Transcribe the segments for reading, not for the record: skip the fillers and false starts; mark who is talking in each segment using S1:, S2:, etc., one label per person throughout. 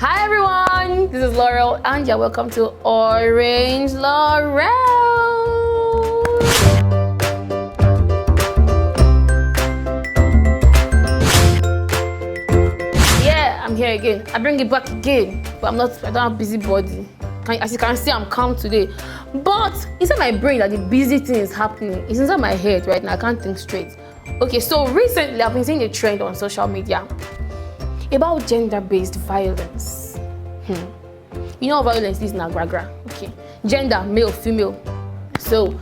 S1: Hi everyone, this is Laurel and you're welcome to Orange Laurel. Yeah, I'm here again. I bring it back again, but I don't have busybody. As you can see, I'm calm today. But it's in my brain that the busy thing is happening. It's inside my head right now. I can't think straight. Okay, so recently I've been seeing a trend on social media about gender-based violence. You know violence is nagragra. Okay, gender, male, female. So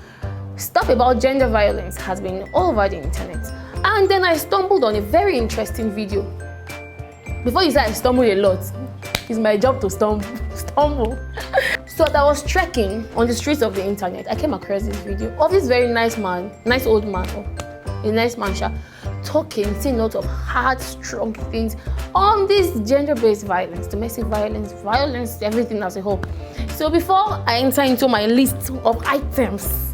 S1: stuff about gender violence has been all over the internet. And then I stumbled on a very interesting video. Before you say I stumbled a lot, it's my job to stumble. So as I was trekking on the streets of the internet, I came across this video of this very nice man, nice old man, a nice man, talking, saying a lot of hard, strong things on this gender-based violence, domestic violence, everything as a whole. So before I enter into my list of items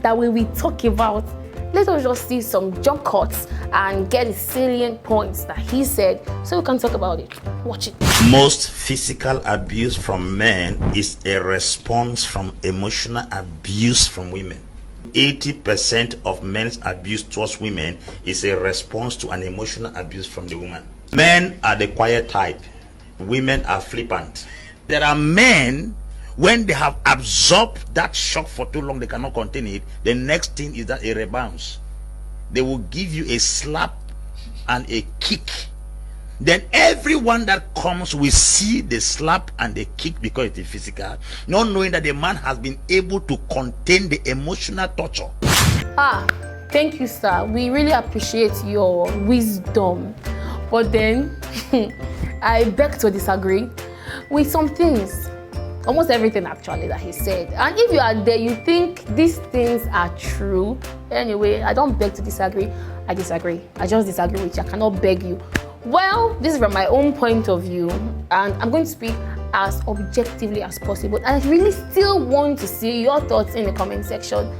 S1: that we will talk about, let us just see some jump cuts and get the salient points that he said so we can talk about it. Watch it.
S2: Most physical abuse from men is a response from emotional abuse from women. 80% of men's abuse towards women is a response to an emotional abuse from the woman. Men are the quiet type. Women are flippant. There are men, when they have absorbed that shock for too long, they cannot contain it. The next thing is that a rebounds. They will give you a slap and a kick. Then everyone that comes will see the slap and the kick because it is physical, not knowing that the man has been able to contain the emotional torture.
S1: Thank you, sir. We really appreciate your wisdom. But then, I beg to disagree with some things. Almost everything actually that he said. And if you are there, you think these things are true. Anyway, I don't beg to disagree. I disagree. I just disagree with you. I cannot beg you. Well, this is from my own point of view, and I'm going to speak as objectively as possible. And I really still want to see your thoughts in the comment section.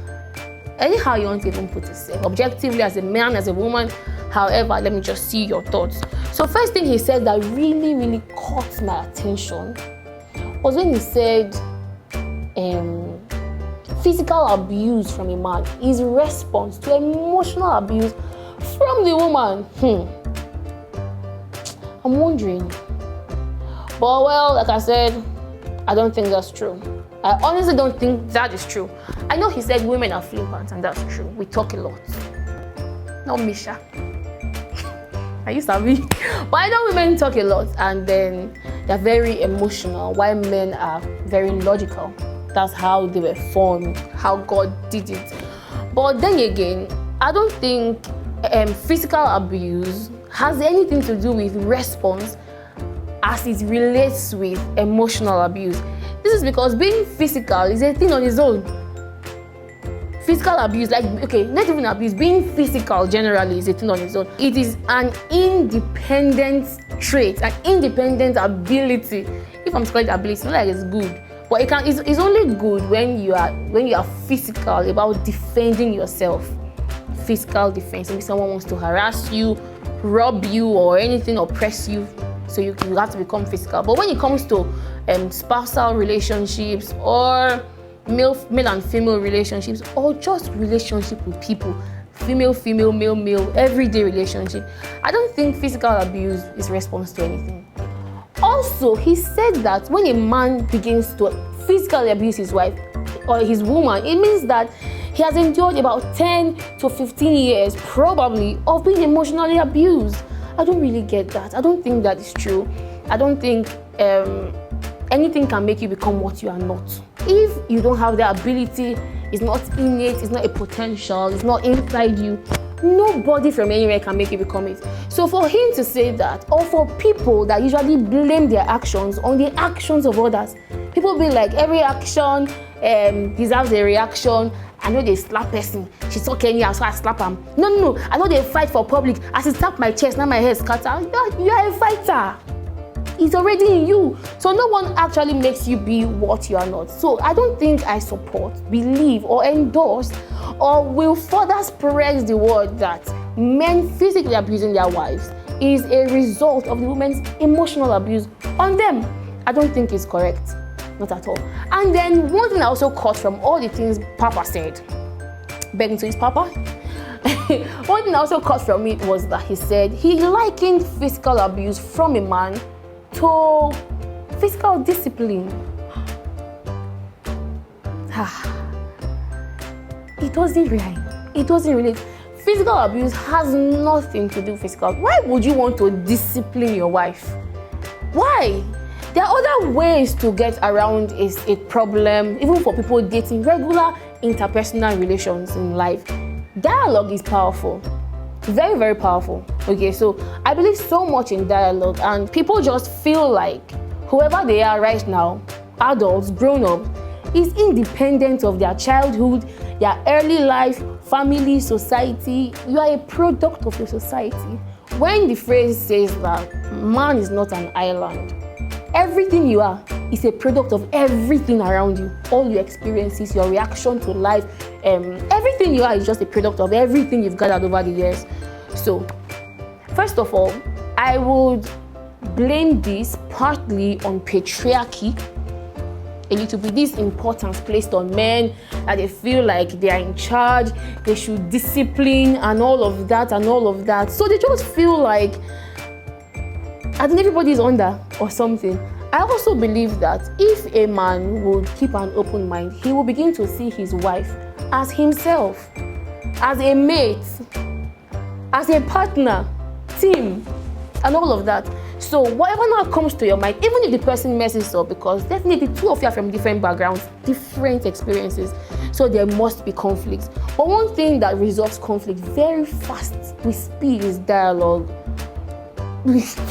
S1: Anyhow you want to even put it, objectively, as a man, as a woman, however, let me just see your thoughts. So first thing he said that really caught my attention was when he said physical abuse from a man is response to emotional abuse from the woman. I'm wondering. But well, like I said, I don't think that's true. I honestly don't think that is true. I know he said women are flippant, and that's true. We talk a lot. Not Misha. I used to be. But I know women talk a lot, and then they're very emotional, while men are very logical. That's how they were formed, how God did it. But then again, I don't think physical abuse has anything to do with response as it relates with emotional abuse. This is because being physical is a thing on its own. Physical abuse, not even abuse, being physical generally is a thing on its own. It is an independent trait, an independent ability. If I'm calling it ability, it's not like it's good. But it's only good when you are physical about defending yourself. Physical defense. Maybe someone wants to harass you, rob you, or anything, oppress you, so you have to become physical. But when it comes to spousal relationships or male and female relationships, or just relationship with people, female, male, everyday relationship, I don't think physical abuse is response to anything. Also, he said that when a man begins to physically abuse his wife or his woman, it means that he has endured about 10 to 15 years, probably, of being emotionally abused. I don't really get that. I don't think that is true. I don't think anything can make you become what you are not. If you don't have the ability, it's not innate, it's not a potential, it's not inside you, nobody from anywhere can make you become it. So for him to say that, or for people that usually blame their actions on the actions of others, people be like, every action deserves a reaction. I know they slap person. She talk anyhow, so I slap him. No. I know they fight for public. As he slap my chest, now my head scatter. You are a fighter. It's already in you. So no one actually makes you be what you are not. So I don't think I support, believe, or endorse, or will further spread the word that men physically abusing their wives is a result of the woman's emotional abuse on them. I don't think it's correct. Not at all. And then one thing I also caught from all the things Papa said, begging to his Papa, one thing I also caught from it was that he said he likened physical abuse from a man to physical discipline. It doesn't rhyme. It doesn't relate. Physical abuse has nothing to do with physical. Why would you want to discipline your wife? Why? There are other ways to get around a problem, even for people dating, regular interpersonal relations in life. Dialogue is powerful. Very, very powerful. Okay, so I believe so much in dialogue, and people just feel like whoever they are right now, adults, grown-ups, is independent of their childhood, their early life, family, society. You are a product of your society. When the phrase says that man is not an island, everything you are is a product of everything around you. All your experiences, your reaction to life, everything you are is just a product of everything you've gathered over the years. So, first of all, I would blame this partly on patriarchy. A little bit, this importance placed on men, that they feel like they are in charge, they should discipline and all of that and all of that. So they just feel like I think everybody is under or something. I also believe that if a man would keep an open mind, he will begin to see his wife as himself, as a mate, as a partner, team, and all of that. So whatever now comes to your mind, even if the person messes up, because definitely two of you are from different backgrounds, different experiences, so there must be conflicts. But one thing that resolves conflict very fast with speed is dialogue.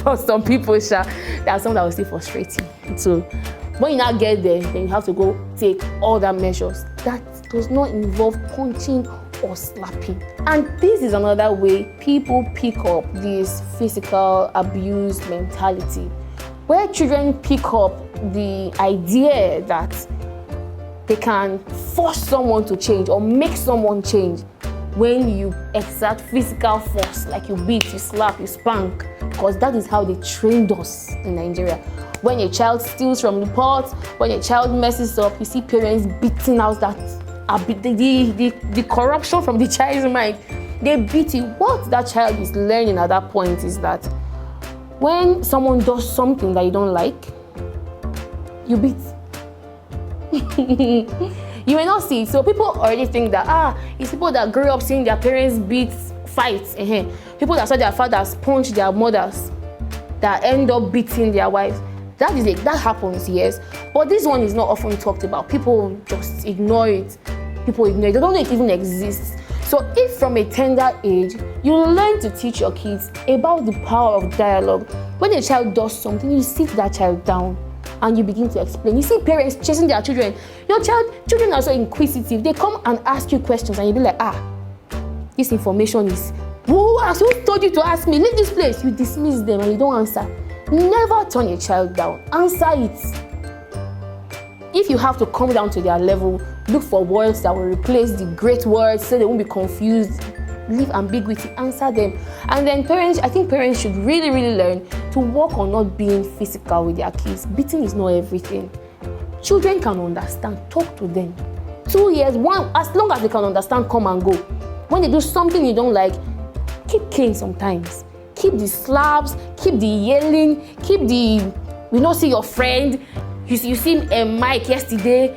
S1: For some people, there are some that will stay frustrating. So when you now get there, then you have to go take other measures. That does not involve punching or slapping. And this is another way people pick up this physical abuse mentality, where children pick up the idea that they can force someone to change or make someone change when you exert physical force, like you beat, you slap, you spank, because that is how they trained us in Nigeria. When a child steals from the pot, when a child messes up, you see parents beating out that the corruption from the child's mind. They beat it. What that child is learning at that point is that when someone does something that you don't like, you beat. You may not see it. So people already think that it's people that grew up seeing their parents beat, fight. People that saw their fathers punch their mothers that end up beating their wives. That is it. That happens, yes. But this one is not often talked about. People just ignore it. People ignore it. They don't know it even exists. So if from a tender age, you learn to teach your kids about the power of dialogue, when a child does something, you sit that child down and you begin to explain. You see parents chasing their children. Children are so inquisitive. They come and ask you questions and you be like, this information is, who told you to ask me? Leave this place. You dismiss them and you don't answer. Never turn a child down. Answer it. If you have to come down to their level, look for words that will replace the great words so they won't be confused. Leave ambiguity, answer them. And then I think parents should really, really learn to work on not being physical with their kids. Beating is not everything. Children can understand. Talk to them. 2 years, as long as they can understand, come and go. When they do something you don't like, keep cane sometimes. Keep the slaps, keep the yelling, keep the, see your friend, you see Mike yesterday.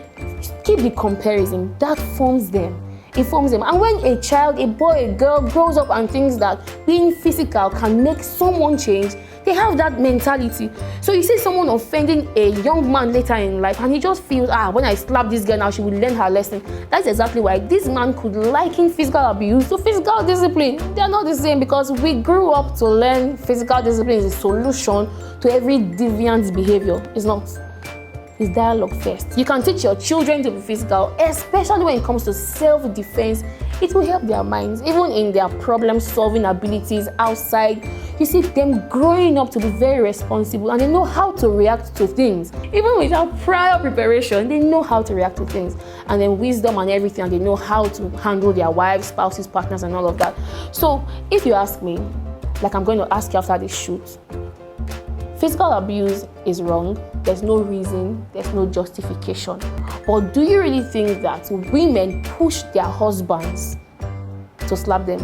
S1: Keep the comparison. That forms them. It forms them. And when a child, a boy, a girl grows up and thinks that being physical can make someone change, they have that mentality. So you see someone offending a young man later in life and he just feels, when I slap this girl now, she will learn her lesson. That's exactly why this man could liken physical abuse to physical discipline. They are not the same, because we grew up to learn physical discipline is a solution to every deviant behavior. It's not. It's dialogue first. You can teach your children to be physical, especially when it comes to self-defense. It will help their minds, even in their problem-solving abilities outside. You see them growing up to be very responsible and they know how to react to things. Even without prior preparation, they know how to react to things. And then wisdom and everything, and they know how to handle their wives, spouses, partners, and all of that. So if you ask me, like I'm going to ask you after this shoot. Physical abuse is wrong. There's no reason, there's no justification. But do you really think that women push their husbands to slap them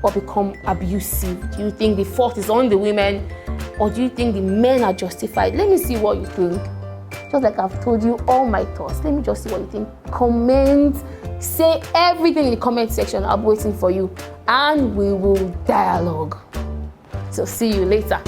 S1: or become abusive? Do you think the fault is on the women, or do you think the men are justified? Let me see what you think. Just like I've told you all my thoughts, let me just see what you think. Comment, say everything in the comment section. I'm waiting for you, and we will dialogue. So see you later.